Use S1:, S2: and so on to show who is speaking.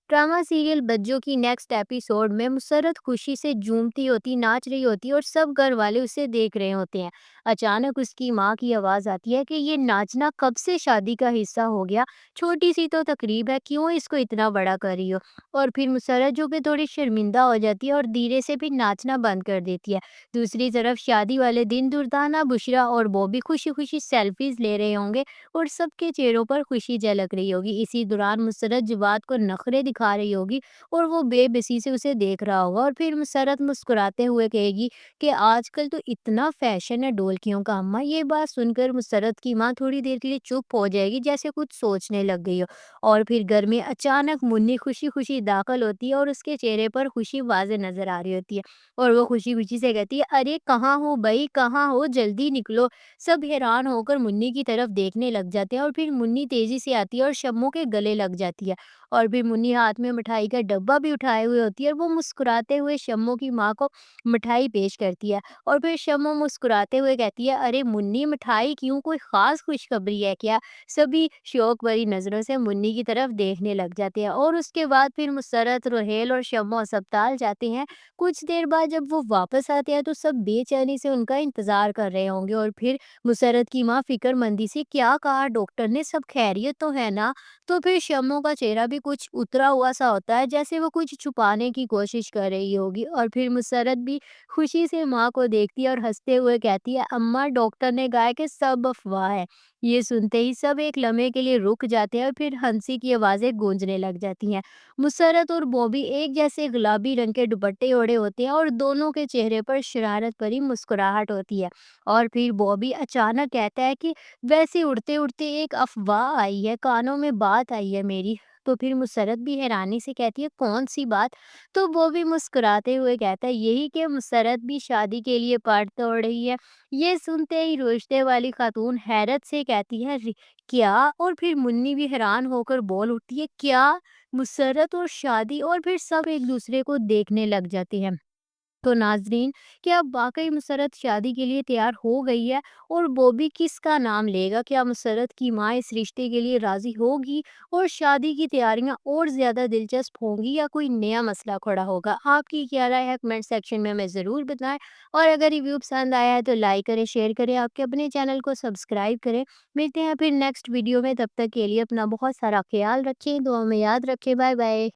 S1: Drama serial Bajjo की next episode में मुसर्रत खुशी से झूमती होती, नाच रही होती और सब घर वाले उसे देख रहे होते हैं। अचानक उसकी माँ की आवाज आती है कि ये नाचना कब से शादी का हिस्सा हो गया। छोटी सी तो तकरीब है, क्यों इसको इतना बड़ा कर रही हो। और फिर मुसर्रत जो कि थोड़ी शर्मिंदा हो जाती है और धीरे से भी नाचना बंद कर देती है। दूसरी तरफ शादी वाले दिन दुर्दाना, बुशरा और बॉबी खुशी खुशी सेल्फीज ले रहे होंगे और सबके चेहरों पर खुशी झलक रही होगी। इसी दौरान मुसर्रत जवाद को नखरे दिखा रही होगी और वो बेबसी से उसे देख रहा होगा और फिर मुसर्रत मुस्कुराते हुए कहेगी कि आजकल तो इतना फैशन है ढोलकियों का अम्मा। ये बात सुनकर मुसर्रत की माँ थोड़ी देर के लिए चुप हो जाएगी, जैसे कुछ सोचने लग गई हो। और फिर घर में अचानक मुन्नी खुशी खुशी दाखिल होती है और उसके चेहरे पर खुशी वाज़ेह नजर आ रही होती है। और वो खुशी खुशी से कहती है, अरे कहाँ हो भाई, कहाँ हो, जल्दी निकलो। सब हैरान होकर मुन्नी की तरफ देखने लग जाते हैं और फिर मुन्नी तेजी से आती है और शम्मू के गले लग जाती है। और फिर मुन्नी हाथ में मिठाई का डब्बा भी उठाए हुए होती है और वो मुस्कुराते हुए शम्मू की माँ को मिठाई पेश करती है। और फिर शम्मू मुस्कुराते हुए कहती है, अरे मुन्नी, मिठाई क्यों, कोई खास खुशखबरी है क्या। सभी शौक भरी नजरों से मुन्नी की तरफ देखने लग जाते हैं और उसके बाद फिर मुसर्रत, रोहेल और शम्मू अस्पताल जाते हैं। कुछ देर बाद जब वो वापस आते हैं तो सब बेचैनी से उनका इंतजार कर रहे होंगे। और फिर मुसर्रत की माँ फिक्रमंदी से, क्या कहा डॉक्टर ने, सब खैरियत तो है ना। तो फिर शम्मू का चेहरा भी कुछ उतरा हुआ सा होता है, जैसे वो कुछ छुपाने की कोशिश कर रही होगी। और फिर मुसर्रत भी खुशी से माँ को देखती है और हंसते हुए कहती है, अम्मा डॉक्टर ने कहा है कि सब अफवाह है। ये सुनते ही सब एक लम्हे के लिए रुक जाते हैं और फिर हंसी की आवाजें गूंजने लग जाती हैं। मुसर्रत और बॉबी एक जैसे गुलाबी रंग के दुपट्टे ओढ़े होते हैं और दोनों के चेहरे पर शरारत भरी मुस्कुराहट होती है। और फिर बॉबी अचानक कहता है कि वैसे उड़ते उड़ते एक अफवाह आई है, कानों में बात आई है मेरी। तो फिर मुसर्रत भी हैरानी से कहती है, कौन सी बात। तो वो भी मुस्कुराते हुए कहता है, यही कि मुसर्रत भी शादी के लिए पार्ट तोड़ रही है। ये सुनते ही रोशते वाली खातून हैरत से कहती है, क्या। और फिर मुन्नी भी हैरान होकर बोल उठती है, क्या। मुसर्रत और शादी। और फिर सब एक दूसरे को देखने लग जाते हैं। तो नाजरीन, क्या वाकई मुसर्रत शादी के लिए तैयार हो गई है और बॉबी किसका नाम लेगा। क्या मुसर्रत की माँ इस रिश्ते के लिए राजी होगी और शादी की तैयारियां और ज्यादा दिलचस्प होंगी या कोई नया मसला खड़ा होगा। आपकी क्या राय है, कमेंट सेक्शन में हमें ज़रूर बताएं। और अगर रिव्यू पसंद आया है तो लाइक करें, शेयर करें, आपके अपने चैनल को सब्सक्राइब करें। मिलते हैं फिर नेक्स्ट वीडियो में, तब तक के लिए अपना बहुत सारा ख्याल रखें, दुआ में याद रखें। Bye bye.